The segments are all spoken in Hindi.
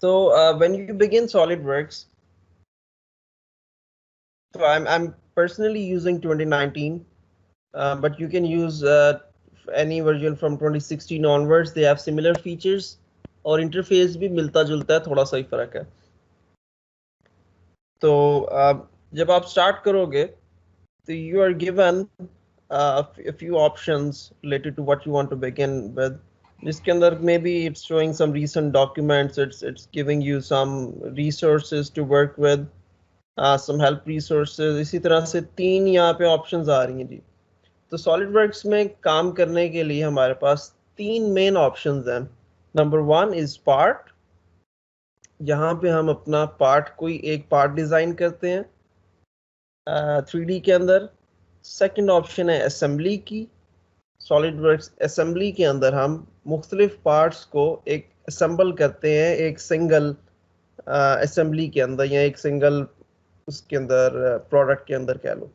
So when you begin SolidWorks, so I'm personally using 2019, but you can use any version from 2016 onwards. They have similar features और इंटरफेस भी मिलता जुलता है, थोड़ा सा ही फर्क है. तो जब आप स्टार्ट करोगे तो you are given a few options related to what you want to begin with. जिसके अंदर maybe it's showing some recent documents, it's giving you some resources to work with, some help resources. इसी तरह से 3 यहाँ पे options आ रही हैं जी. तो SolidWorks में काम करने के लिए हमारे पास 3 मेन options हैं. नंबर 1 is part, यहाँ पे हम अपना पार्ट कोई एक पार्ट डिजाइन करते हैं 3D के अंदर. सेकंड ऑप्शन है असेंबली की. सॉलिडवर्क्स असेंबली के अंदर हम मुख्तलिफ पार्ट्स को एक असेंबल करते हैं एक सिंगल असेंबली के अंदर या एक सिंगल उसके अंदर प्रोडक्ट के अंदर कह लो.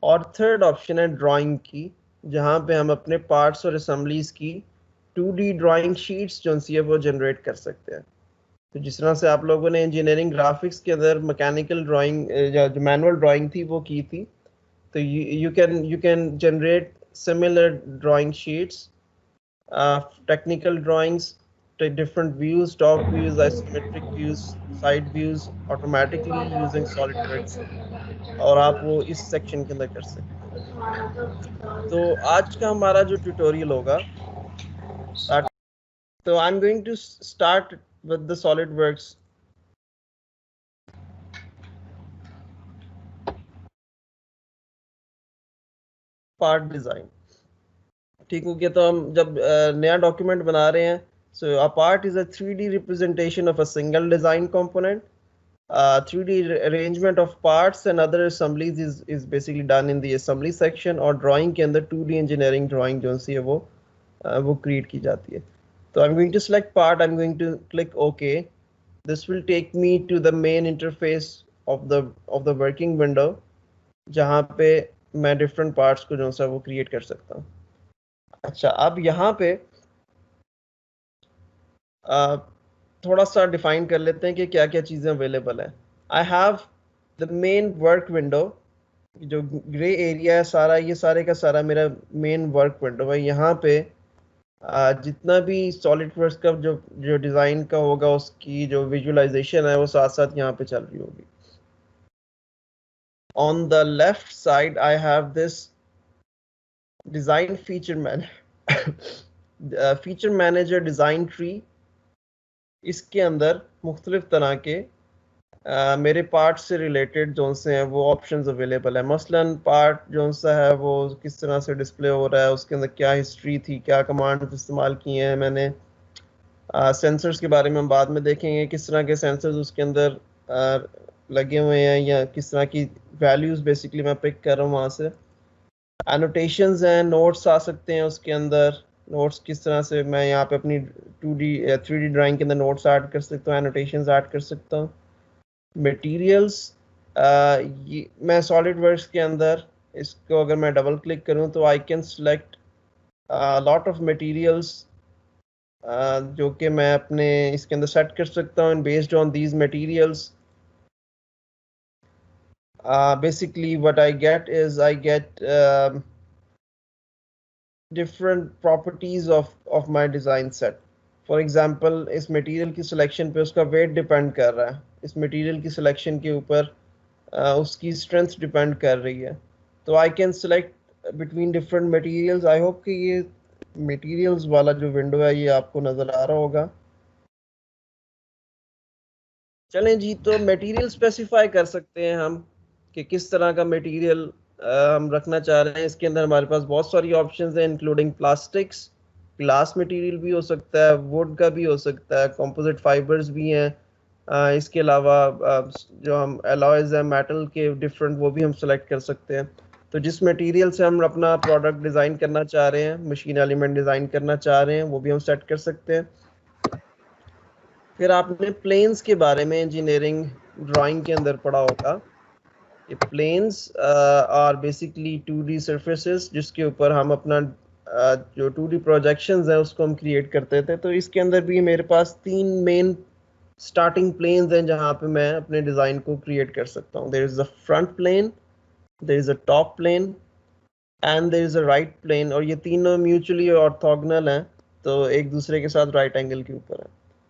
और थर्ड ऑप्शन है ड्राइंग की, जहाँ पे हम अपने पार्ट्स और असेंबलीज की 2D ड्राइंग शीट्स जो है वो जनरेट कर सकते हैं. तो जिस तरह से आप लोगों ने इंजीनियरिंग ग्राफिक्स के अंदर मैकेनिकल ड्राइंग या जो मैनुअल ड्राइंग थी वो की थी, तो you can generate similar drawing sheets, technical drawings, different views, top views, isometric views, side views automatically using SolidWorks, और आप वो इस सेक्शन के अंदर कर सकते हैं. तो आज का हमारा जो ट्यूटोरियल होगा, तो I'm going to start with the SolidWorks part design. ठीक हो गया. तो हम जब नया डॉक्यूमेंट बना रहे हैं, so a part is a 3D representation of a single design component. 3D arrangement of parts and other assemblies is basically done in the assembly section, और drawing के अंदर 2D engineering drawing जो सी है वो create की जाती है. तो I'm going to select part, I'm going to click OK. This will take me to the main interface of the working window, जहाँ पे मैं different parts को जो सा वो create कर सकता हूँ. अच्छा, अब यहाँ पे थोड़ा सा डिफाइन कर लेते हैं कि क्या क्या चीज़ें अवेलेबल हैं. I have the main work window, जो ग्रे एरिया है सारा, ये सारे का सारा मेरा मेन वर्क विंडो है. यहाँ पे जितना भी सॉलिडवर्क्स का जो डिज़ाइन का होगा उसकी जो विजुअलाइजेशन है वो साथ साथ यहाँ पे चल रही होगी. On the left side I have this design feature manager design tree. इसके अंदर मुख्तलिफ तरह के मेरे पार्ट से रिलेटेड जो से हैं वो ऑप्शंस अवेलेबल है. मसलन पार्ट जो सा है वो किस तरह से डिस्प्ले हो रहा है, उसके अंदर क्या हिस्ट्री थी, क्या कमांड्स इस्तेमाल किए हैं मैंने. सेंसर्स के बारे में हम बाद में देखेंगे, किस तरह के सेंसर्स उसके अंदर लगे हुए हैं या किस तरह की वैल्यूज़ बेसिकली मैं पिक कर रहा हूँ वहाँ से. एनोटेशंस हैं, नोट्स आ सकते हैं उसके अंदर. नोट्स किस तरह से मैं यहाँ पे अपनी 2D 3D ड्राइंग के अंदर नोट्स ऐड कर सकता हूँ, एनोटेशंस ऐड कर सकता हूँ. मटेरियल्स, ये मैं सॉलिडवर्क्स के अंदर इसको अगर मैं डबल क्लिक करूँ तो आई can select lot of materials जो कि मैं अपने इसके अंदर सेट कर सकता हूँ. Based on these materials basically what I get is I get different properties of my design set. For example, इस मटेरियल की सिलेक्शन पे उसका वेट डिपेंड कर रहा है, इस मटेरियल की सिलेक्शन के ऊपर उसकी स्ट्रेंथ डिपेंड कर रही है. तो आई can select between different materials. I hope कि ये मटेरियल्स वाला जो विंडो है ये आपको नज़र आ रहा होगा. चलें जी, तो मटेरियल स्पेसिफाई कर सकते हैं हम कि किस तरह का मटेरियल हम रखना चाह रहे हैं. इसके अंदर हमारे पास बहुत सारी ऑप्शंस हैं, इंक्लूडिंग प्लास्टिक्स, ग्लास मटेरियल भी हो सकता है, वुड का भी हो सकता है, कंपोजिट फाइबर्स भी हैं. इसके अलावा जो हम अलॉयज हैं मेटल के डिफरेंट, वो भी हम सेलेक्ट कर सकते हैं. तो जिस मटेरियल से हम अपना प्रोडक्ट डिज़ाइन करना चाह रहे हैं, मशीन एलिमेंट डिज़ाइन करना चाह रहे हैं, वो भी हम सेट कर सकते हैं. फिर आपने प्लेन्स के बारे में इंजीनियरिंग ड्राइंग के अंदर पढ़ा होगा. ये planes are basically 2D surfaces जिसके ऊपर हम अपना जो 2D प्रोजेक्शंस हैं उसको हम क्रिएट करते थे. तो इसके अंदर भी मेरे पास 3 मेन स्टार्टिंग प्लेन्स हैं जहाँ पे मैं अपने डिज़ाइन को क्रिएट कर सकता हूँ. There is a front plane, there is a top plane and there is a right plane, और ये तीनों म्यूचुअली ऑर्थोगोनल हैं, तो एक दूसरे के साथ राइट एंगल के ऊपर है.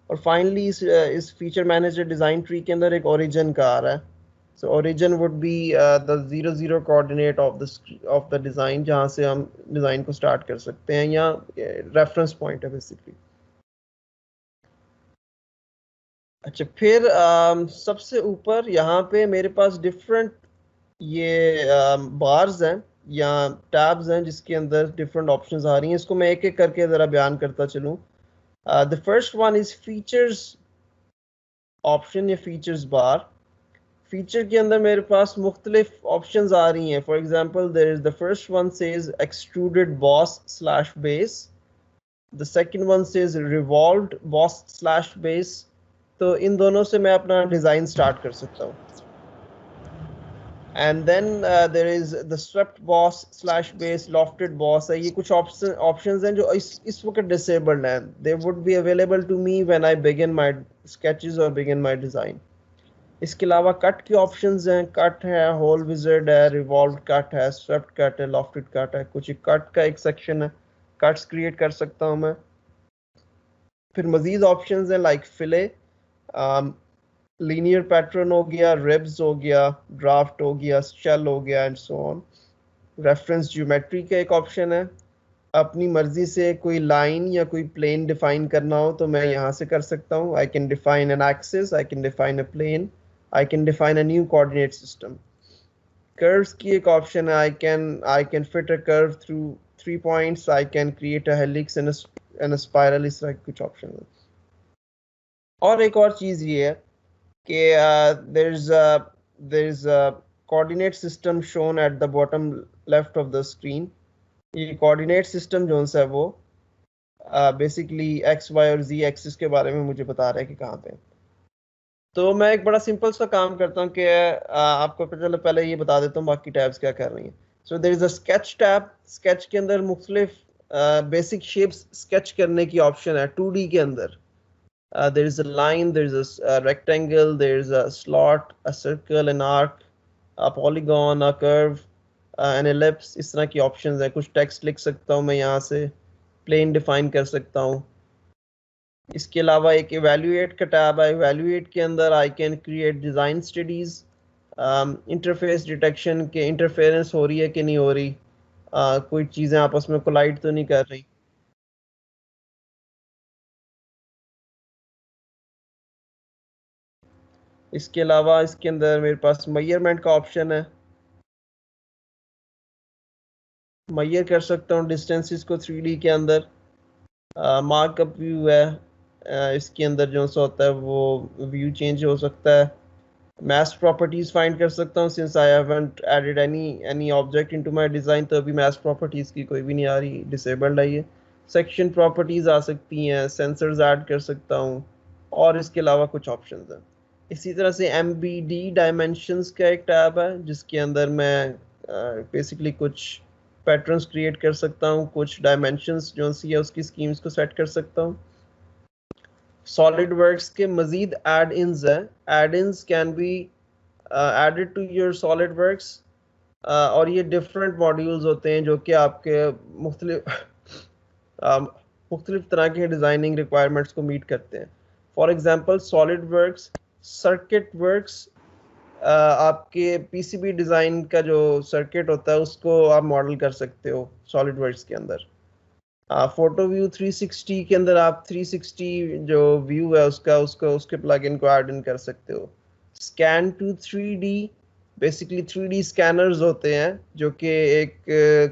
और फाइनली इस फीचर मैनेजर डिज़ाइन ट्री के अंदर एक ओरिजिन का आ रहा है. So origin would be the 0 0 coordinate of the design, जहाँ से हम डिज़ाइन को स्टार्ट कर सकते हैं, या रेफरेंस पॉइंट है बेसिकली. अच्छा, फिर सबसे ऊपर यहाँ पे मेरे पास डिफरेंट ये बार्स हैं या टैब्स हैं जिसके अंदर डिफरेंट ऑप्शंस आ रही हैं. इसको मैं एक एक करके ज़रा बयान करता चलूँ. The first one is features option या फीचर्स बार. फीचर के अंदर मेरे पास मुख्तलिफ ऑप्शंस आ रही हैं. For example there is the first one says extruded boss slash base, the second one says revolved boss slash base. तो इन दोनों से मैं अपना डिज़ाइन स्टार्ट कर सकता हूँ. And then there is the swept boss slash base lofted boss है. ये कुछ ऑप्शंस हैं जो इस वक्त डिसेबल्ड हैं. They would be available to me when I begin my sketches और बिगिन माय डिज़ाइन. इसके अलावा कट के ऑप्शंस हैं. कट है, होल विजर्ड है, रिवॉल्व कट है, स्वेप्ट कट है, लॉफ्टेड कट है. कुछ कट का एक सेक्शन है, कट्स क्रिएट कर सकता हूँ मैं. फिर मजीद ऑप्शंस हैं लाइक फिले, लीनियर पैटर्न हो गया, रिब्स हो गया, ड्राफ्ट हो गया, शेल हो गया and so on. Reference geometry का एक ऑप्शन है. अपनी मर्जी से कोई लाइन या कोई प्लेन डिफाइन करना हो तो मैं यहाँ से कर सकता हूँ. I can define an axis, I can define a plane, I can define a new coordinate system. Curves की एक ऑप्शन है. I can fit a curve through 3 points, I can create a helix and a spiral. इस तरह के कुछ ऑप्शन है. और एक और चीज़ ये है कि there's a coordinate system shown at the bottom left of the screen. ये coordinate system जो है वो बेसिकली एक्स वाई और जी एक्सिस के बारे में मुझे बता रहा है कि कहाँ पे है. तो मैं एक बड़ा सिंपल सा काम करता हूँ कि आपको चलो पहले ये बता देता हूँ बाकी टैब्स क्या कर रही हैं. So there is a sketch tab. Sketch के अंदर मुख्तलिफ बेसिक शेप्स स्केच करने की ऑप्शन है 2D के अंदर. There is a line, there is a rectangle, there is a slot, a circle, an arc, a polygon, a curve, an ellipse. इस तरह की options हैं. कुछ text लिख सकता हूँ मैं यहाँ से, plane define कर सकता हूँ. इसके अलावा एक evaluate का टैब है. evaluate के अंदर I can create design studies, interface detection के interference हो रही है कि नहीं हो रही, कोई चीज़ें आपस में collide तो नहीं कर रही. इसके अलावा इसके अंदर मेरे पास measurement का ऑप्शन है. मैयर कर सकता हूँ डिस्टेंसेस को 3D के अंदर. मार्कअप व्यू है. इसके अंदर जो सा होता है वो व्यू चेंज हो सकता है. मैथ प्रॉपर्टीज फाइंड कर सकता हूँ. Since I haven't added any object into my design, तो अभी मैथ प्रॉपर्टीज की कोई भी नहीं आ रही, डिसेबल्ड है ये. सेक्शन प्रॉपर्टीज आ सकती हैं, सेंसर्स ऐड कर सकता हूँ, और इसके अलावा कुछ ऑप्शंस हैं. इसी तरह से MBD डायमेंशंस का एक टैब है जिसके अंदर मैं बेसिकली कुछ पैटर्न्स क्रिएट कर सकता हूँ, कुछ डायमेंशंस जो सी है उसकी स्कीम्स को सेट कर सकता हूँ. सॉलिड वर्क्स के मजीद एड इन्स हैं. Add-ins can be added to your SolidWorks, और ये डिफरेंट मॉड्यूल्स होते हैं जो कि आपके मुख्तलिफ मुख्तलिफ तरह के डिज़ाइनिंग रिक्वायरमेंट्स को मीट करते हैं. For example solid works circuit works, आपके PCB डिज़ाइन का जो सर्किट होता है उसको आप मॉडल कर सकते हो सॉलिड वर्क्स के अंदर. फोटो व्यू 360 के अंदर आप 360 जो व्यू है उसका उसके प्लगइन को ऐड इन कर सकते हो. Scan to 3D, basically 3D scanners होते हैं जो कि एक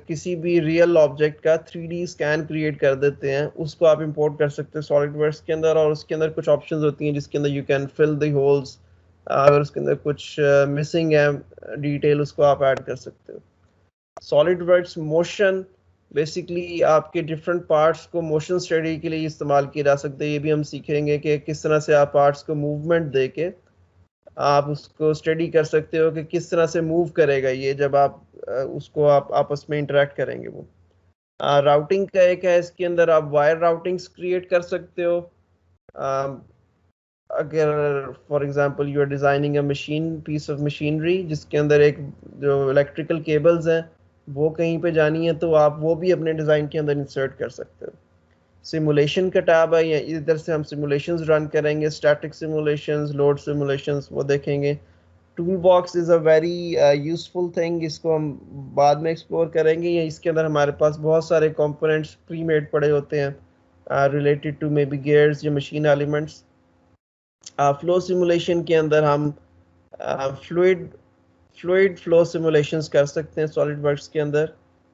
किसी भी रियल ऑब्जेक्ट का 3D स्कैन क्रिएट कर देते हैं. उसको आप इंपोर्ट कर सकते हो सॉलिड वर्क्स के अंदर, और उसके अंदर कुछ ऑप्शंस होती हैं जिसके अंदर you can fill the holes. अगर उसके अंदर कुछ मिसिंग है डिटेल, उसको आप ऐड कर सकते हो. सॉलिड वर्क्स मोशन, बेसिकली आपके डिफरेंट पार्ट्स को मोशन स्टडी के लिए इस्तेमाल किया जा सकता है. ये भी हम सीखेंगे कि किस तरह से आप पार्ट्स को मूवमेंट दे के आप उसको स्टडी कर सकते हो कि किस तरह से मूव करेगा ये जब आप उसको आप आपस में इंटरेक्ट करेंगे. वो राउटिंग का एक है. इसके अंदर आप वायर राउटिंग्स क्रिएट कर सकते हो. अगर for example you are designing a machine piece of machinery जिसके अंदर एक जो इलेक्ट्रिकल केबल्स हैं वो कहीं पे जानी है, तो आप वो भी अपने डिज़ाइन के अंदर इंसर्ट कर सकते हो। सिमुलेशन का टैब है, या इधर से हम सिमुलेशंस रन करेंगे, स्टैटिक सिमुलेशंस, लोड सिमुलेशंस वो देखेंगे। Tool box is a very useful thing, इसको हम बाद में एक्सप्लोर करेंगे। या इसके अंदर हमारे पास बहुत सारे कंपोनेंट्स प्री मेड पड़े होते हैं related to maybe gears या मशीन एलिमेंट्स। फ्लो सिमुलेशन के अंदर हम फ्लूइड फ्लूइड फ्लो सिमुलेशंस कर सकते हैं सॉलिड वर्क्स के अंदर।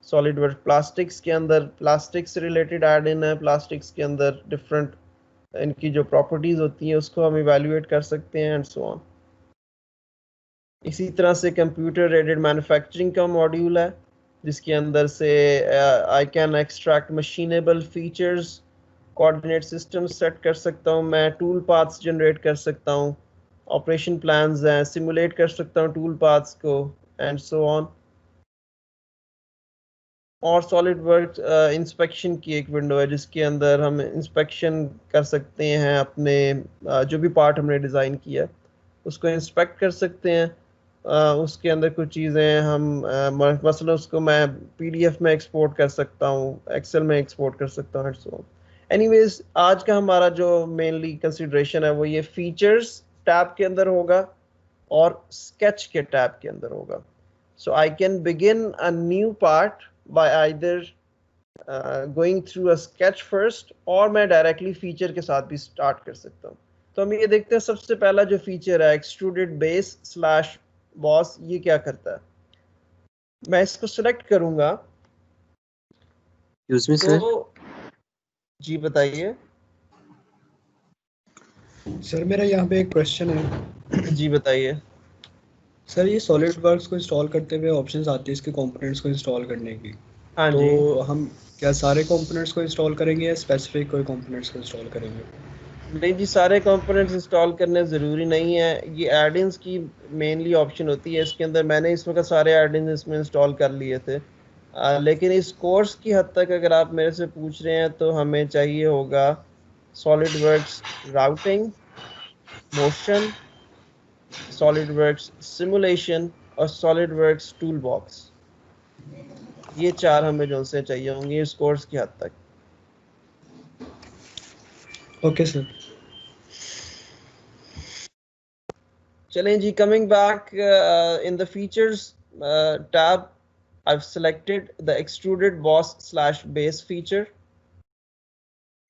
सॉलिड वर्क प्लास्टिक्स के अंदर प्लास्टिक्स से रिलेटेड ऐड इन है, प्लास्टिक्स के अंदर डिफरेंट इनकी जो प्रॉपर्टीज होती हैं उसको हम इवेल्युएट कर सकते हैं एंड सो ऑन। इसी तरह से कंप्यूटर एडेड मैन्युफैक्चरिंग का मॉड्यूल है जिसके अंदर से I can extract machinable features, coordinate system set कर सकता हूँ मैं, टूल पाथ्स जनरेट कर सकता हूँ, ऑपरेशन प्लान्स हैं, सिमुलेट कर सकता हूँ टूल पाथ्स को एंड सो ऑन। और सॉलिड वर्क इंस्पेक्शन की एक विंडो है जिसके अंदर हम इंस्पेक्शन कर सकते हैं अपने जो भी पार्ट हमने डिज़ाइन किया है उसको इंस्पेक्ट कर सकते हैं। उसके अंदर कुछ चीज़ें हम मसलन उसको मैं पीडीएफ में एक्सपोर्ट कर सकता हूँ, एक्सेल में एक्सपोर्ट कर सकता हूँ एंड सो ऑन। एनीवेज आज का हमारा जो मेनली कंसिडरेशन है वो ये फीचर्स टैब के अंदर होगा और स्केच के टैब के अंदर होगा। So I can begin a new part by either going through a sketch first, और मैं डायरेक्टली फीचर के साथ भी स्टार्ट कर सकता हूँ। तो हम ये देखते हैं सबसे पहला जो फीचर है एक्सट्रूडेड बेस स्लैश बॉस, ये क्या करता है। मैं इसको सिलेक्ट करूंगा तो जी बताइए। सर मेरा यहाँ पे एक क्वेश्चन है। जी बताइए। सर ये सॉलिड वर्क्स को इंस्टॉल करते हुए ऑप्शंस आती है इसके कंपोनेंट्स को इंस्टॉल करने की, हाँ तो जी। हम क्या सारे कंपोनेंट्स को इंस्टॉल करेंगे या स्पेसिफिक कोई कंपोनेंट्स को इंस्टॉल करेंगे? नहीं जी, सारे कंपोनेंट्स इंस्टॉल करने ज़रूरी नहीं है, ये एड-इन्स की मेनली ऑप्शन होती है इसके अंदर। मैंने इस वक्त सारे एड-इन्स इसमें इंस्टॉल कर लिए थे। लेकिन इस कोर्स की हद तक अगर आप मेरे से पूछ रहे हैं तो हमें चाहिए होगा SolidWorks routing, motion, SolidWorks simulation और सॉलिडवर्क्स टूल बॉक्स। ये चार हमें जो से चाहिए होंगे इस कोर्स की हद तक। Okay sir. चलें जी, coming back in the features tab I've selected the extruded boss slash base feature।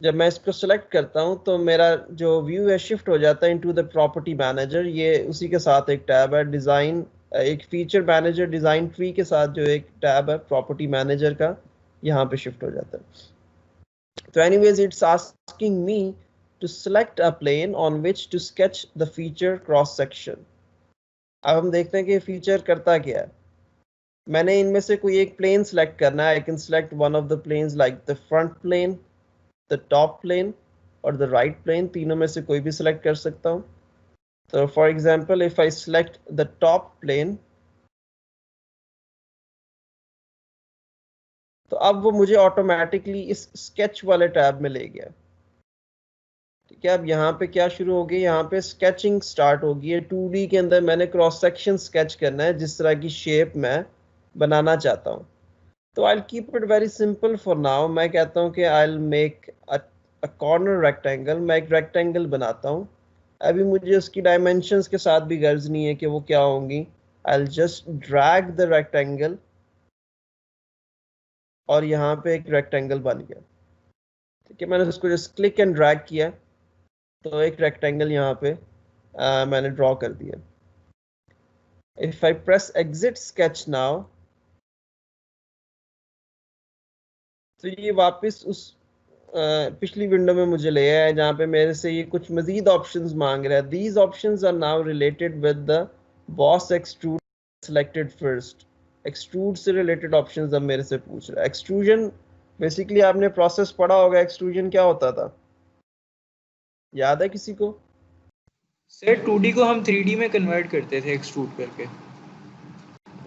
जब मैं इसको सेलेक्ट करता हूं तो मेरा जो व्यू है शिफ्ट हो जाता है इनटू द प्रॉपर्टी मैनेजर। ये उसी के साथ एक टैब है डिज़ाइन, एक फीचर मैनेजर डिज़ाइन ट्री के साथ जो एक टैब है प्रॉपर्टी मैनेजर का, यहाँ पे शिफ्ट हो जाता है। तो anyways it's asking me to select a plane on which to sketch the feature cross section. अब हम देखते हैं कि फीचर करता क्या है। मैंने इनमें से कोई एक प्लेन सेलेक्ट करना है। I can select one of the planes like the front plane, the top plane और द राइट प्लेन, तीनों में से कोई भी सिलेक्ट कर सकता हूँ। तो for example if I select the top plane, तो अब वो मुझे ऑटोमेटिकली इस स्केच वाले टैब में ले गया। ठीक है, अब यहाँ पे क्या शुरू हो गई, यहाँ पे स्केचिंग स्टार्ट होगी है। 2D के अंदर मैंने क्रॉस सेक्शन स्केच करना है जिस तरह की शेप मैं बनाना चाहता हूँ। तो I keep it very simple for now. मैं कहता हूँ कि I make a corner rectangle. मैं एक रेक्टेंगल बनाता हूँ। अभी मुझे उसकी डायमेंशंस के साथ भी गर्ज नहीं है कि वो क्या होंगी। I just drag the rectangle और यहाँ पे एक रेक्टेंगल बन गया। ठीक है, मैंने उसको जस्ट क्लिक एंड ड्रैग किया तो एक रेक्टेंगल यहाँ पे मैंने ड्रॉ कर दिया। If I press exit sketch now, तो ये वापस उस पिछली विंडो में मुझे ले आया है जहाँ पे मेरे से ये कुछ मजीद ऑप्शंस मांग रहा है। These options are now related with the boss extrude selected first. Extrude से रिलेटेड ऑप्शंस अब मेरे से पूछ रहा है। एक्सट्रूजन बेसिकली आपने प्रोसेस पढ़ा होगा, एक्सट्रूजन क्या होता था, याद है किसी को? सर 2D को हम 3D में कन्वर्ट करते थे एक्सट्रूड करके।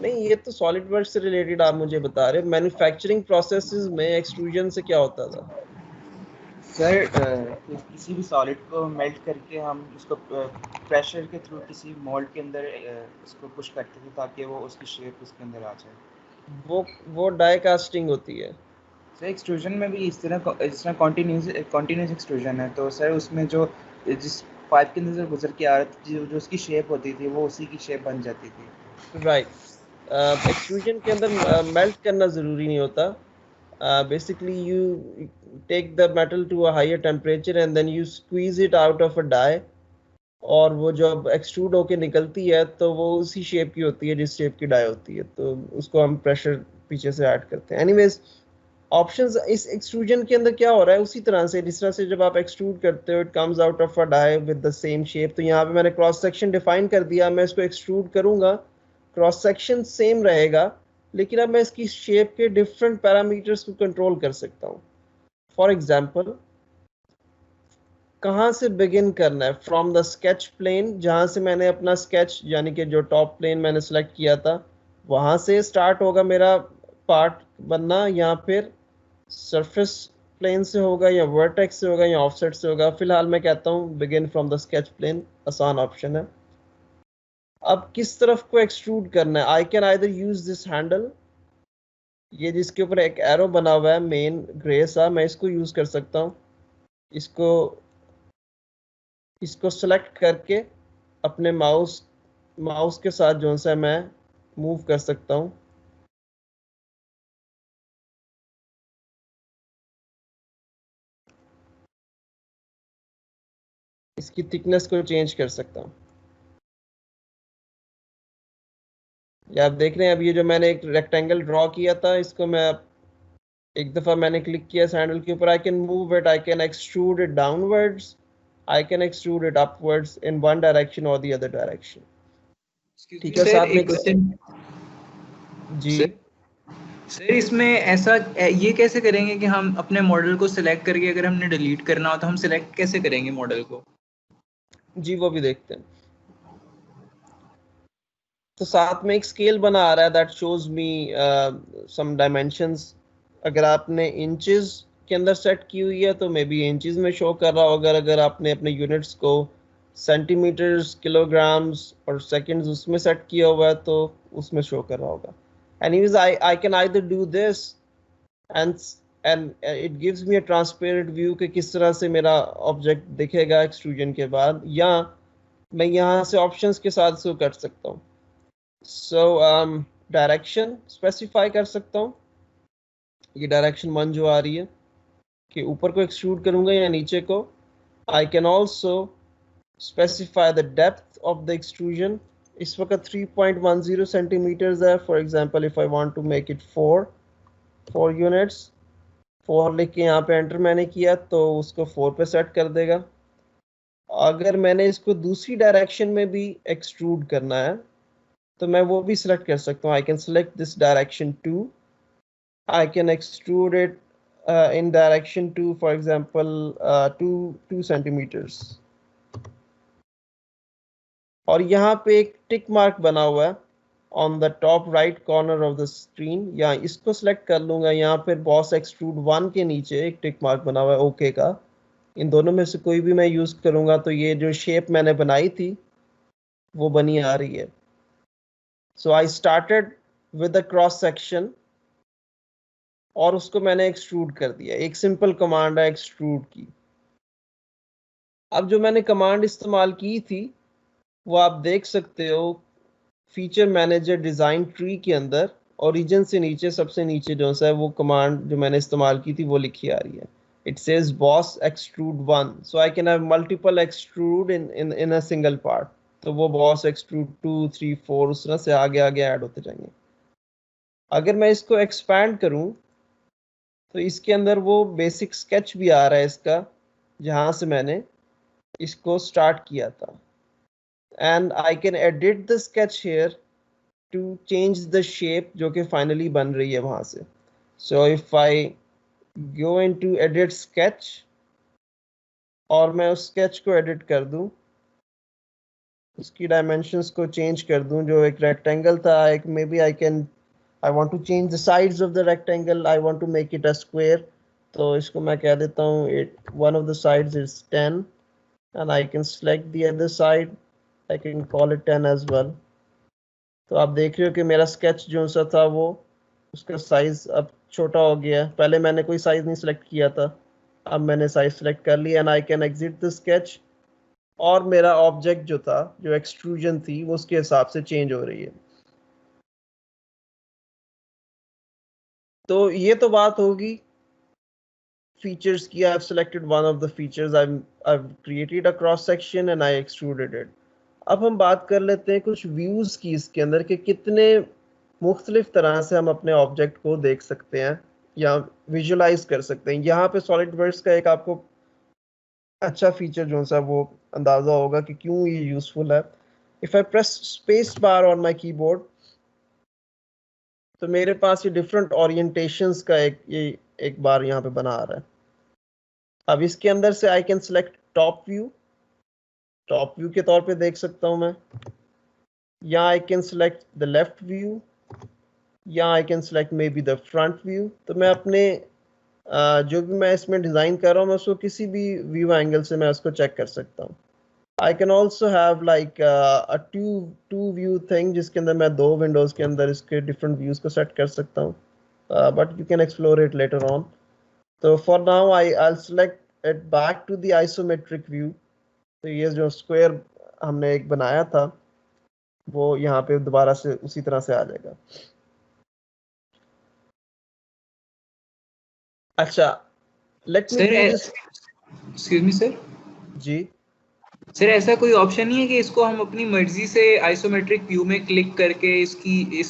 नहीं, ये तो सॉलिड वर्क से रिलेटेड आप मुझे बता रहे। मैन्युफैक्चरिंग प्रोसेसेस में एक्सट्रूजन से क्या होता था? सर किसी भी सॉलिड को मेल्ट करके हम उसको प्रेशर के थ्रू किसी मोल्ड के अंदर उसको पुश करते थे ताकि वो उसकी शेप उसके अंदर आ जाए। वो डाई कास्टिंग होती है। सर एक्सट्रूजन में भी इस तरह कॉन्टिन्यूस एक्सट्रूजन है, तो सर उसमें जो जिस पाइप के अंदर से गुजर के आ रहा था जो उसकी शेप होती थी वो उसी की शेप बन जाती थी। राइट। एक्सट्रूजन के अंदर मेल्ट करना जरूरी नहीं होता। Basically you take the metal to a higher temperature and then you squeeze it out of a die, और वो जब एक्सट्रूड होके निकलती है तो वो उसी शेप की होती है जिस शेप की डाई होती है, तो उसको हम प्रेशर पीछे से ऐड करते हैं। एनीवेज, ऑप्शंस इस एक्सट्रूजन के अंदर क्या हो रहा है उसी तरह से जिस तरह से जब आप एक्सट्रूड करते हो it comes out of a die with the same shape. तो यहाँ पे मैंने क्रॉस सेक्शन डिफाइन कर दिया, मैं इसको एक्सट्रूड करूंगा, क्रॉस सेक्शन सेम रहेगा, लेकिन अब मैं इसकी शेप के डिफरेंट पैरामीटर्स को कंट्रोल कर सकता हूँ। फॉर एग्जाम्पल, कहाँ से बिगिन करना है? फ्रॉम द स्केच प्लेन, जहाँ से मैंने अपना स्केच यानी कि जो टॉप प्लेन मैंने सेलेक्ट किया था वहाँ से स्टार्ट होगा मेरा पार्ट बनना, या फिर सरफेस प्लेन से होगा, या वर्टेक्स से होगा, या ऑफसेट से होगा? फिलहाल मैं कहता हूँ begin from the sketch plane, आसान ऑप्शन है। अब किस तरफ को एक्सट्रूड करना है? I can either use this handle, ये जिसके ऊपर एक एरो बना हुआ है मेन ग्रे सा, मैं इसको यूज कर सकता हूँ। इसको सेलेक्ट करके अपने माउस के साथ जो सा मैं मूव कर सकता हूँ। इसकी थिकनेस को चेंज कर सकता हूँ। या आप देख रहे हैं अब ये जो मैंने एक रेक्टेंगल ड्रॉ किया था इसको मैं एक दफा मैंने क्लिक किया इस हैंडल के ऊपर, I can move it, I can extrude it downwards, I can extrude it upwards in one direction और द अदर डायरेक्शन। ठीक है, साथ में जी सर इसमें ऐसा ये कैसे करेंगे कि हम अपने मॉडल को सिलेक्ट करके अगर हमने डिलीट करना हो तो हम सिलेक्ट कैसे करेंगे मॉडल को? जी वो भी देखते हैं। तो साथ में एक स्केल बना आ रहा है that shows me some dimensions. अगर आपने इंचेस के अंदर सेट की हुई है तो मे बी इंचेस में शो कर रहा होगा, अगर आपने अपने यूनिट्स को सेंटीमीटर्स, किलोग्राम्स और सेकंड्स उसमें सेट किया हुआ है तो उसमें शो कर रहा होगा। Anyways I can either do this and it gives me a transparent view कि किस तरह से मेरा ऑब्जेक्ट दिखेगा एक्सट्रूजन के बाद, या मैं यहाँ से ऑप्शंस के साथ इसको कर सकता हूँ। सो डायरेक्शन स्पेसिफाई कर सकता हूँ, ये डायरेक्शन 1 जो आ रही है कि ऊपर को एक्सट्रूड करूंगा या नीचे को। I can also specify the depth of the extrusion. इस वक्त 3.10 सेंटीमीटर्स है। For example if I want to make it 4 units, 4 लिख के यहाँ पे एंटर मैंने किया तो उसको 4 पे सेट कर देगा। अगर मैंने इसको दूसरी डायरेक्शन में भी एक्सट्रूड करना है तो मैं वो भी सिलेक्ट कर सकता हूँ। I can select this direction 2, I can extrude it in direction 2, for example 2 centimeters। और यहाँ पे एक टिक मार्क बना हुआ है on the top right corner of the screen, या इसको सिलेक्ट कर लूंगा। यहाँ पे बॉस एक्सट्रूड 1 के नीचे एक टिक मार्क बना हुआ है ओके का। इन दोनों में से कोई भी मैं यूज करूंगा तो ये जो शेप मैंने बनाई थी वो बनी आ रही है। So I started with the cross section और उसको मैंने एक्सट्रूड कर दिया। एक सिंपल कमांड है एक्सट्रूड की। अब जो मैंने कमांड इस्तेमाल की थी वो आप देख सकते हो फीचर मैनेजर डिजाइन ट्री के अंदर ओरिजिन से नीचे सबसे नीचे जो सा है वो कमांड जो मैंने इस्तेमाल की थी वो लिखी आ रही है। It says boss extrude 1, so I can have multiple extrude in a single part. तो वो बॉस एक्सट्रूड 2, 3, 4 उस तरह से आगे आगे ऐड होते जाएंगे। अगर मैं इसको एक्सपैंड करूं तो इसके अंदर वो बेसिक स्केच भी आ रहा है इसका जहां से मैंने इसको स्टार्ट किया था। And I can edit the sketch here to change the shape जो कि फाइनली बन रही है वहां से। So if I go into edit sketch और मैं उस स्केच को एडिट कर दूं, उसकी डायमेंशंस को चेंज कर दूं, जो एक रेक्टेंगल था एक may be I want to change the sides of the rectangle, I want to make it a square, तो इसको मैं कह देता हूँ one of the sides is 10 and I can select the other side. I can call it 10 as well. तो आप देख रहे हो कि मेरा स्केच जो सा था वो उसका साइज अब छोटा हो गया है। पहले मैंने कोई साइज नहीं सिलेक्ट किया था, अब मैंने साइज सिलेक्ट कर लिया and I can exit the sketch. और मेरा ऑब्जेक्ट जो था, जो एक्सट्रूजन थी, वो उसके हिसाब से चेंज हो रही है। तो ये तो बात होगी फीचर्स की। I have selected one of the features, I've created a cross section and I extruded it. अब हम बात कर लेते हैं कुछ व्यूज की इसके अंदर, कि कितने मुख्तलिफ तरह से हम अपने ऑब्जेक्ट को देख सकते हैं या विजुलाइज कर सकते हैं। यहाँ पे सॉलिडवर्क्स का एक आपको अच्छा फीचर जो सा वो अंदाजा होगा कि क्यों ये यूजफुल है। If I press space bar on my keyboard, तो मेरे पास ये डिफरेंट ओरिएंटेशंस का एक बार यहाँ पे बना आ रहा है। अब इसके अंदर से I can select top view के तौर पे देख सकता हूँ मैं, या I can select the left view, या I can select maybe the front view. तो मैं अपने जो भी मैं इसमें डिज़ाइन कर रहा हूँ, मैं उसको किसी भी व्यू एंगल से मैं उसको चेक कर सकता हूँ। I can also have like a two view thing, जिसके अंदर मैं 2 विंडोज़ के अंदर इसके डिफरेंट व्यूज़ को सेट कर सकता हूँ, but you can explore it later on. तो for now I'll select it back to the isometric view। तो ये जो स्क्वायर हमने एक बनाया था वो यहाँ पे दोबारा से उसी तरह से आ जाएगा। अच्छा, let me sir do this. Excuse me sir, जी सर ऐसा कोई ऑप्शन नहीं है कि इसको हम अपनी मर्जी से आइसोमेट्रिक व्यू में क्लिक करके इसकी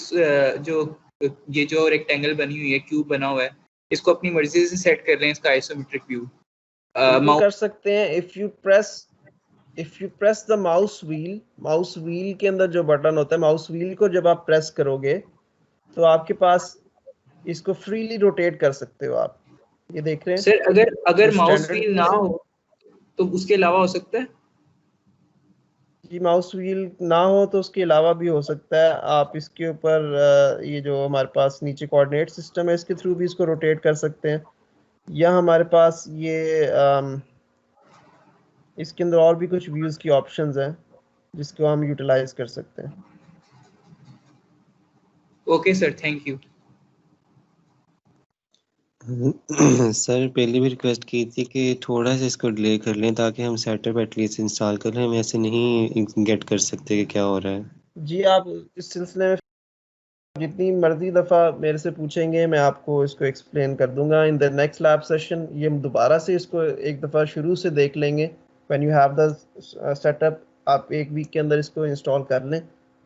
जो ये जो रेक्टेंगल बनी हुई है, क्यूब बना हुआ है, इसको अपनी मर्जी से सेट कर लें इसका आइसोमेट्रिक व्यू? बिल्कुल कर सकते हैं। If you press the mouse wheel के अंदर जो बटन होता है, माउस व्हील को जब आप प्रेस करोगे तो आपके पास इसको फ्रीली रोटेट कर सकते हो आप। ये देख रहे हैं सर अगर जो अगर माउस स्टैंडर्ड व्हील ना हो तो उसके अलावा हो सकता है? जी, माउस व्हील ना हो तो उसके अलावा भी हो सकता है। आप इसके ऊपर ये जो हमारे पास नीचे कोऑर्डिनेट सिस्टम है, इसके थ्रू भी इसको रोटेट कर सकते हैं, या हमारे पास ये इसके अंदर और भी कुछ व्यूज़ की ऑप्शंस हैं जिसको हम यूटिलाइज कर सकते हैं। Okay sir, thank you. Sir पहले भी रिक्वेस्ट की थी कि थोड़ा सा इसको डिले कर लें ताकि हम सेटअप एटलीस्ट इंस्टॉल कर लें। हम ऐसे नहीं गेट कर सकते कि क्या हो रहा है। जी, आप इस सिलसिले में जितनी मर्जी दफ़ा मेरे से पूछेंगे, मैं आपको इसको एक्सप्लेन कर दूंगा in the next lab session. ये हम दोबारा से इसको एक दफ़ा शुरू से देख लेंगे। When you have the setup, आप 1 वीक के अंदर इसको इंस्टॉल कर लें,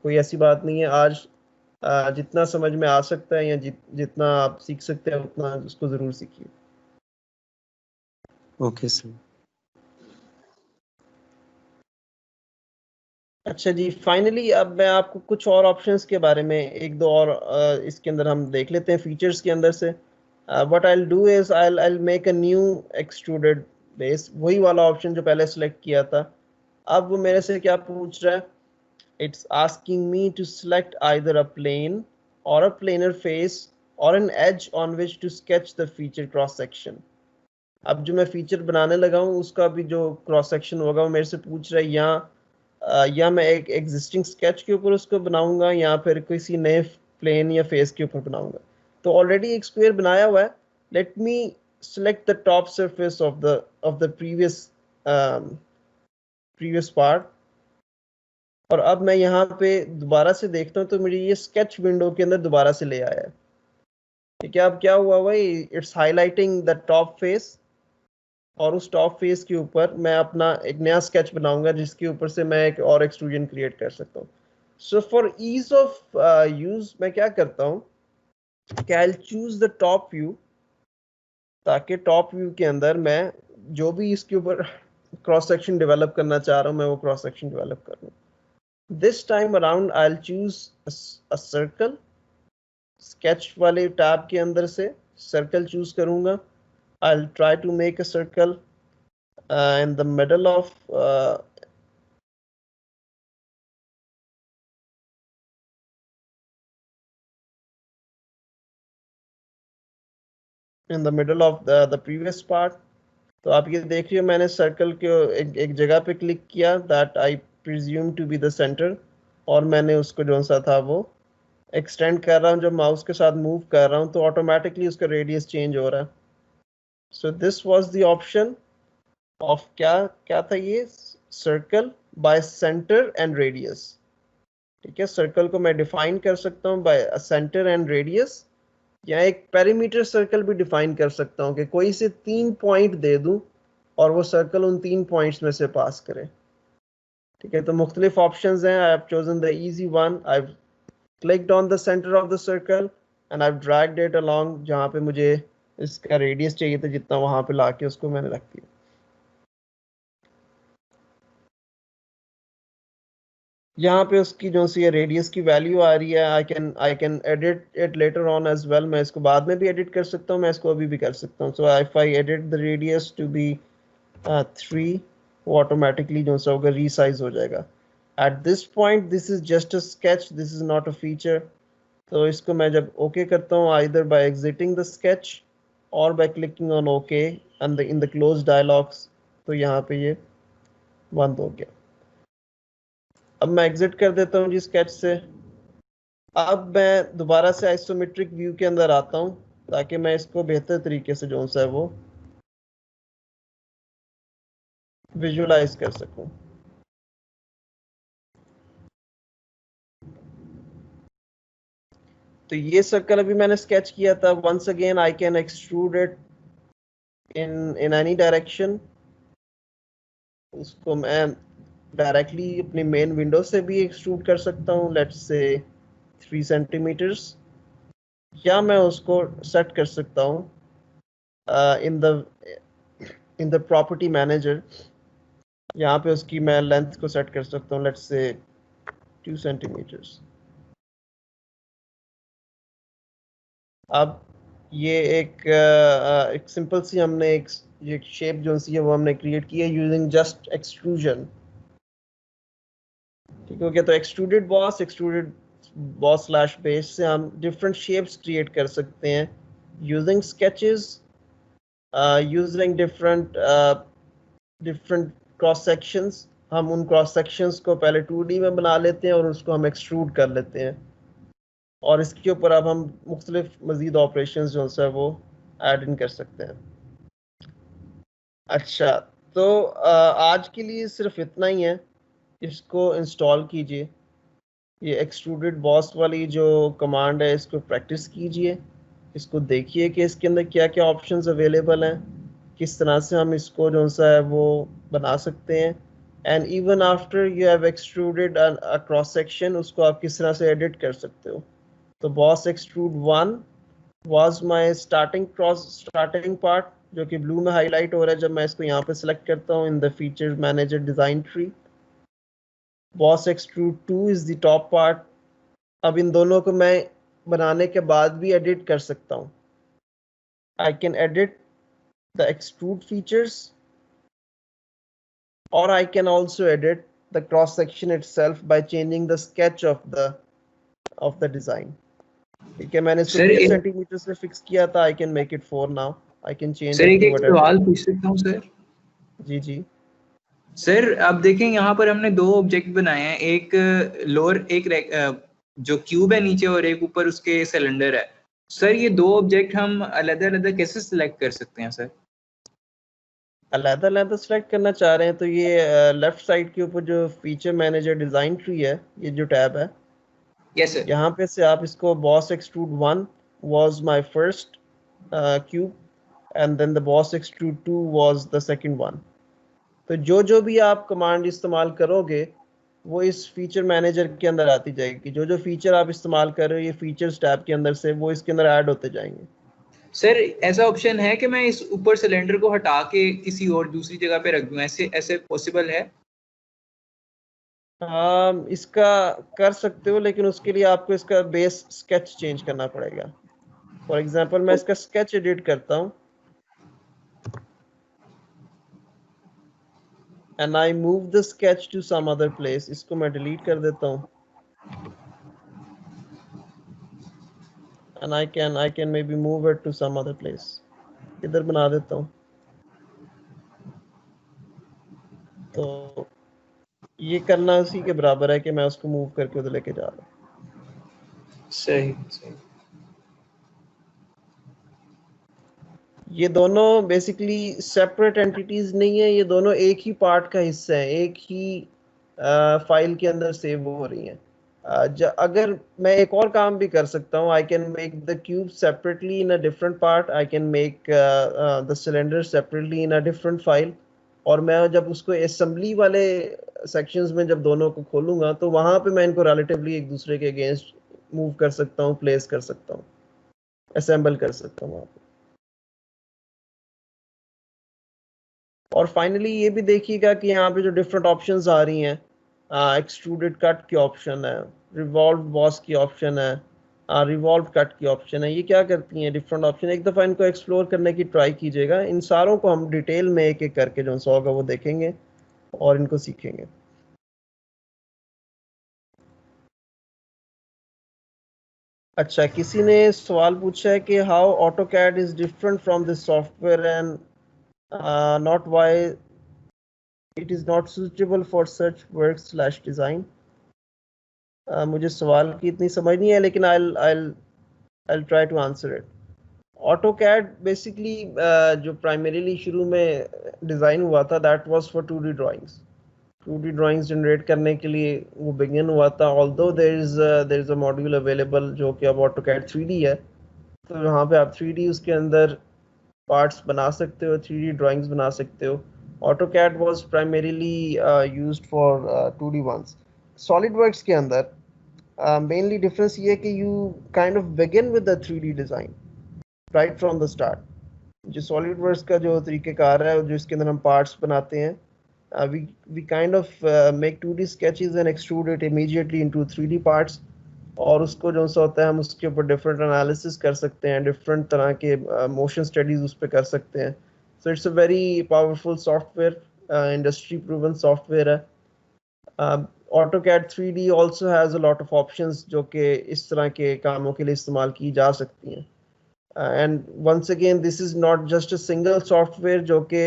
कोई ऐसी बात नहीं है। आज जितना समझ में आ सकता है या जितना आप सीख सकते हैं उतना उसको ज़रूर सीखिए। Okay sir. अच्छा जी, फाइनली अब मैं आपको कुछ और ऑप्शंस के बारे में एक दो और इसके अंदर हम देख लेते हैं फीचर्स के अंदर से। What I will do is I make a new extruded base, वही वाला ऑप्शन जो पहले सेलेक्ट किया था। अब वो मेरे से क्या पूछ रहा है? It's asking me to select either a plane और अ प्लेनर फेस और an edge on which to sketch the feature cross section. अब जो मैं फीचर बनाने लगा हूँ उसका भी जो क्रॉस सेक्शन होगा वो मेरे से पूछ रहा है, या मैं एक एग्जिस्टिंग स्केच के ऊपर उसको बनाऊंगा या फिर किसी नए प्लेन या फेस के ऊपर बनाऊंगा। तो ऑलरेडी एक स्क्वायर बनाया हुआ है। Let me select the top surface of the previous part. और अब मैं यहाँ पे दोबारा से देखता हूँ तो मुझे ये स्केच विंडो के अंदर दोबारा से ले आया है। ठीक है, अब क्या हुआ भाई, it's highlighting the top face, और उस टॉप फेस के ऊपर मैं अपना एक नया स्केच बनाऊंगा जिसके ऊपर से मैं एक और एक्सट्रूजन क्रिएट कर सकता हूँ। So for ease of use मैं क्या करता हूँ कि I choose the top view, ताकि टॉप व्यू के अंदर मैं जो भी इसके ऊपर क्रॉस सेक्शन डेवलप करना चाह रहा हूँ मैं वो क्रॉस सेक्शन डेवलप कर लूँ। This time around I will choose a circle. Sketch वाले टैब के अंदर से सर्कल चूज करूंगा। I will try to make a circle in the middle of in the middle of the previous part. तो आप ये देख रहे हो मैंने सर्कल के एक जगह पे क्लिक किया that I presume to be the centre, और मैंने उसको जो सा था वो एक्सटेंड कर रहा हूँ, जब माउस के साथ मूव कर रहा हूँ तो ऑटोमेटिकली उसका रेडियस चेंज हो रहा है. So this was the option of क्या क्या था ये, circle by centre and radius. ठीक है, सर्कल को मैं डिफाइन कर सकता हूँ बाय सेंटर एंड रेडियस, या एक पेरीमीटर सर्कल भी डिफाइन कर सकता हूँ कि कोई से 3 पॉइंट दे दूं और वो सर्कल उन 3 पॉइंट्स में से पास करे. ठीक है, तो मुख्तलिफ ऑप्शंस हैं. I have chosen the easy one. I have clicked on the centre of the circle and I have dragged it along, जहाँ पे मुझे इसका रेडियस चाहिए था जितना, वहां पे लाके उसको मैंने रख दिया. यहाँ पे उसकी जो सी रेडियस की वैल्यू आ रही है. I can edit it later on as well. मैं इसको बाद में भी एडिट कर सकता हूँ, मैं इसको अभी भी कर सकता हूँ. So if I edit the radius to be 3, वो ऑटोमेटिकली जो सा होगा रीसाइज हो जाएगा. At this point this is just a sketch, this is not a feature. तो इसको मैं जब ओके करता हूँ either by exiting the sketch और by clicking on okay and in the close dialogs, तो यहाँ पे ये बंद हो गया. अब मैं एग्जिट कर देता हूँ जी स्केच से. अब मैं दोबारा से आइसोमेट्रिक व्यू के अंदर आता हूँ ताकि मैं इसको बेहतर तरीके से जो सा है वो विजुलाइज कर सकूं. तो ये सर्कल अभी मैंने स्केच किया था. Once again I can extrude it in any direction. उसको मैं डायरेक्टली अपनी मेन विंडो से भी एक्सट्रूड कर सकता हूँ, लेट्स से 3 सेंटीमीटर्स, या मैं उसको सेट कर सकता हूँ इन द प्रॉपर्टी मैनेजर. यहाँ पे उसकी मैं लेंथ को सेट कर सकता हूँ, लेट्स से 2 सेंटीमीटर्स. अब ये एक सिंपल सी हमने एक शेप जो सी है वो हमने क्रिएट की है यूजिंग जस्ट एक्सट्रूजन. ठीक हो गया. तो एक्सट्रूडेड बॉस स्लैश बेस से हम डिफरेंट शेप्स क्रिएट कर सकते हैं using sketches, using different cross sections. हम उन क्रॉस सेक्शंस को पहले 2D में बना लेते हैं और उसको हम एक्सट्रूड कर लेते हैं, और इसके ऊपर अब हम मुख्तलिफ मज़ीद ऑपरेशंस जो है वो ऐड इन कर सकते हैं. अच्छा, तो आज के लिए सिर्फ इतना ही है. इसको इंस्टॉल कीजिए. ये एक्सट्रूडेड बॉस वाली जो कमांड है इसको प्रैक्टिस कीजिए. इसको देखिए कि इसके अंदर क्या क्या ऑप्शंस अवेलेबल हैं, किस तरह से हम इसको जो सा है वो बना सकते हैं. And even after you have extruded a cross section, उसको आप किस तरह से एडिट कर सकते हो. तो boss extrude 1 was my starting part, जो कि ब्लू में हाईलाइट हो रहा है जब मैं इसको यहाँ पे सिलेक्ट करता हूँ in the feature manager design tree. Boss extrude 2 is the top part. अब इन दोनों को मैं बनाने के बाद भी एडिट कर सकता हूँ. I can edit the extrude features, or I can also edit the cross section itself by changing the sketch of the design. ठीक है, मैंने इसको 3 सेंटीमीटर से फिक्स किया था. I can make it 4 now. I can change sir it to एक whatever. सवाल पूछ सकता हूँ सर? जी जी सर अब देखें यहाँ पर हमने 2 ऑब्जेक्ट बनाए हैं, एक लोअर जो क्यूब है नीचे और एक ऊपर उसके सिलेंडर है. सर ये 2 ऑब्जेक्ट हम अलग-अलग कैसे सिलेक्ट कर सकते हैं सर? अलग-अलग सेलेक्ट करना चाह रहे हैं तो ये लेफ्ट साइड के ऊपर जो फीचर मैनेजर डिजाइन ट्री है, ये जो टैब है, यस सर. यहाँ पे से आप इसको boss extrude 1 was my first cube and then the boss extrude 2 was the second one. तो जो भी आप कमांड इस्तेमाल करोगे वो इस फीचर मैनेजर के अंदर आती जाएगी. जो फीचर आप इस्तेमाल कर रहे हो ये फीचर्स टैब के अंदर से वो इसके अंदर ऐड होते जाएंगे. सर ऐसा ऑप्शन है कि मैं इस ऊपर सिलेंडर को हटा के किसी और दूसरी जगह पे रख दूं, ऐसे पॉसिबल है? इसका कर सकते हो, लेकिन उसके लिए आपको इसका बेस स्केच चेंज करना पड़ेगा. फॉर एग्जांपल मैं इसका स्केच एडिट करता हूँ and I move the sketch to some other place. इसको मैं डिलीट कर देता हूँ and I can maybe move it to some other place. इधर बना देता हूँ। तो ये करना उसी के बराबर है कि मैं उसको मूव करके उधर लेके जा रहा हूँ। सही सही। ये दोनों बेसिकली सेपरेट एंटिटीज नहीं है, ये दोनों एक ही पार्ट का हिस्सा है, एक ही फाइल के अंदर सेव हो रही हैं। अगर मैं एक और काम भी कर सकता हूँ, I can make the cube separately in a different part, I can make the cylinder separately in a different file, और मैं जब उसको असेंबली वाले सेक्शंस में जब दोनों को खोलूंगा तो वहां पे मैं इनको रिलेटिवली एक दूसरे के अगेंस्ट मूव कर सकता हूँ, प्लेस कर सकता हूँ, असेंबल कर सकता हूँ वहां पे। और फाइनली ये भी देखिएगा कि यहाँ पे जो डिफरेंट ऑप्शंस आ रही हैं, एक्सट्रूडेड कट की ऑप्शन है, रिवॉल्व बॉस की ऑप्शन है, रिवॉल्व कट की ऑप्शन है, ये क्या करती हैं डिफरेंट ऑप्शन। एक दफ़ा इनको एक्सप्लोर करने की ट्राई कीजिएगा। इन सारों को हम डिटेल में एक एक करके जो होगा वो देखेंगे और इनको सीखेंगे। अच्छा, किसी ने सवाल पूछा है कि how AutoCAD is different from this software and not why it is not suitable for such work slash design. मुझे सवाल की इतनी समझ नहीं है, लेकिन I'll try to answer it. AutoCAD basically जो primarily शुरू में डिज़ाइन हुआ था, that was for 2D drawings. 2D drawings generate करने के लिए वो begin हुआ था, although there is a module available जो कि अब AutoCAD 3D है, तो यहाँ पे आप 3D उसके अंदर पार्ट्स बना सकते हो, 3D ड्राइंग्स बना सकते हो। AutoCAD was primarily used for 2D ones. SolidWorks के अंदर mainly difference ये है कि you kind of begin with the 3D design right from the start. जो SolidWorks का जो तरीक़ेकार है, जो इसके अंदर हम पार्ट्स बनाते हैं, we kind of make 2D sketches and extrude it immediately into 3D parts, और उसको जो सा होता है हम उसके ऊपर डिफरेंट एनालिसिस कर सकते हैं, डिफरेंट तरह के मोशन स्टडीज उस पर कर सकते हैं। So it's a very powerful software, industry proven software है। AutoCAD 3D also has a lot of options जो कि इस तरह के कामों के लिए इस्तेमाल की जा सकती हैं। And once again this is not just a single software जो कि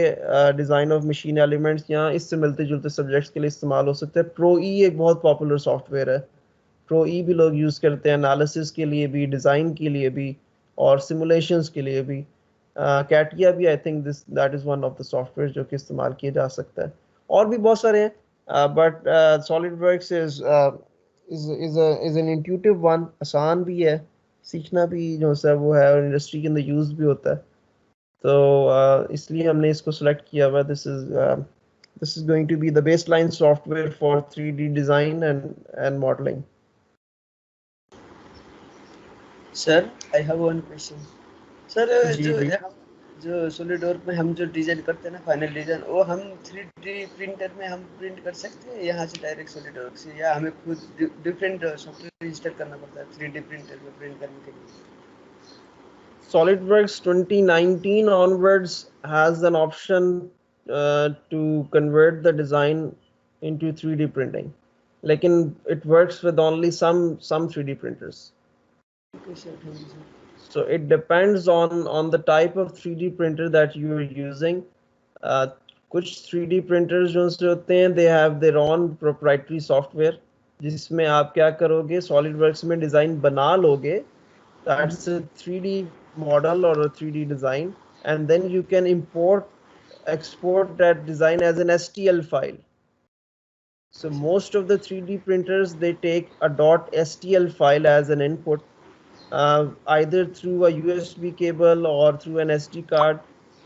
डिज़ाइन ऑफ मशीन एलिमेंट्स या इससे मिलते जुलते सब्जेक्ट्स के लिए इस्तेमाल हो सकता है। Pro E एक बहुत पॉपुलर सॉफ्टवेयर है, Pro E भी लोग यूज़ करते हैं एनालिसिस के लिए भी, डिज़ाइन के लिए भी, और सिमुलेशंस के लिए भी। कैटिया भी I think that is one of the software जो कि इस्तेमाल किया जा सकता है। और भी बहुत सारे हैं, but SolidWorks is an intuitive one, आसान भी है, सीखना भी जो है वो है, और इंडस्ट्री के अंदर यूज़ भी होता है। तो इसलिए हमने इसको सेलेक्ट किया हुआ। This is going to be the baseline software for 3D design and modeling. Sir I have one question. Sir जी, जो जी। जो सॉलिडवर्क में हम जो डिजाइन करते हैं ना, फाइनल डिजाइन, वो हम 3D प्रिंटर में हम प्रिंट कर सकते हैं यहाँ से डायरेक्ट सॉलिडवर्क से, या हमें खुद डिफरेंट सॉफ्टवेयर इंस्टॉल करना पड़ता है 3D प्रिंटर में प्रिंट करने के लिए? SolidWorks 2019 onwards has an option to convert the design into 3D printing. Lekin it works with only some 3D printers. Okay, sir, thank you, sir. So it depends on the type of 3D printer that you are using. कुछ 3D printers जो होते हैं, they have their own proprietary software, जिसमें आप क्या करोगे, SolidWorks में डिज़ाइन बना लोगे, that's a 3D model or a 3D design, and then you can export that design as an STL file. So most of the 3D printers, they take a .stl file as an input, either through a USB cable or through an SD card,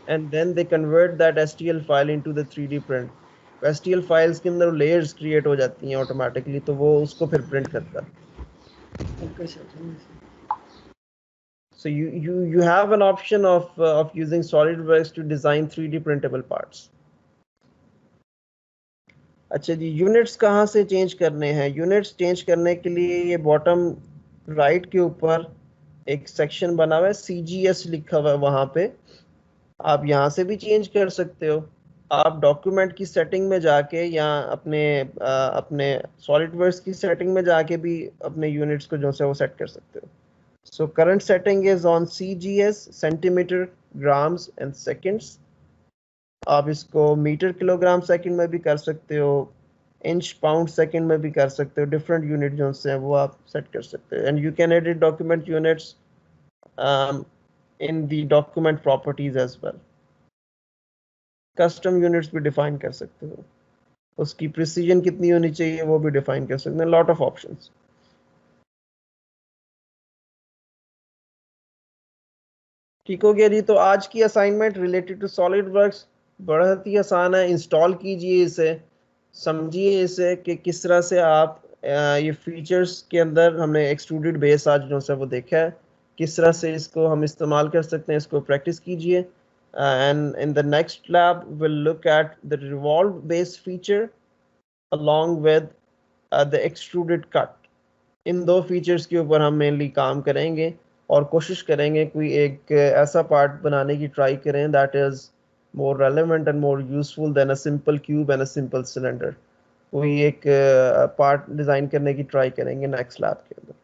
and then they convert that STL file into the 3D print. STL files के अंदर layers create हो जाती हैं automatically, तो वो उसको फिर print करता है। Okay, sir, thank you, sir. So you have an option of using SolidWorks to design 3D printable parts. अच्छा जी, यूनिट्स कहाँ से चेंज करने हैं? यूनिट्स चेंज करने के लिए ये बॉटम राइट के ऊपर एक सेक्शन बना हुआ है, CGS लिखा हुआ है, वहाँ पे आप यहाँ से भी चेंज कर सकते हो। आप डॉक्यूमेंट की सेटिंग में जाके या अपने सॉलिडवर्क्स की सेटिंग में जाके भी अपने यूनिट्स को जो है वो सेट कर सकते हो। So current setting is on CGS, centimeter, grams and seconds. आप इसको मीटर किलोग्राम सेकंड में भी कर सकते हो, इंच पाउंड सेकंड में भी कर सकते हो, डिफरेंट यूनिट जो हैं वो आप सेट कर सकते हो. And you can edit document units in the document properties as well. Custom units भी डिफाइन कर सकते हो, उसकी प्रिसीजन कितनी होनी चाहिए वो भी डिफाइन कर सकते हैं. Lot of options. ठीक हो गया जी. तो आज की असाइनमेंट रिलेटेड टू सॉलिडवर्क्स बहुत ही आसान है. इंस्टॉल कीजिए इसे, समझिए इसे कि किस तरह से आप ये फीचर्स के अंदर हमने एक्सट्रूडेड बेस आज जो है वो देखा है, किस तरह से इसको हम इस्तेमाल कर सकते हैं. इसको प्रैक्टिस कीजिए. And in the next lab we'll look at the revolved base feature along with the extruded cut. इन दो फीचर्स के ऊपर हम मेनली काम करेंगे और कोशिश करेंगे कोई एक ऐसा पार्ट बनाने की ट्राई करें that is more relevant and more useful than a simple cube and a simple cylinder. कोई एक पार्ट डिज़ाइन करने की ट्राई करेंगे नेक्स्ट लैब के अंदर.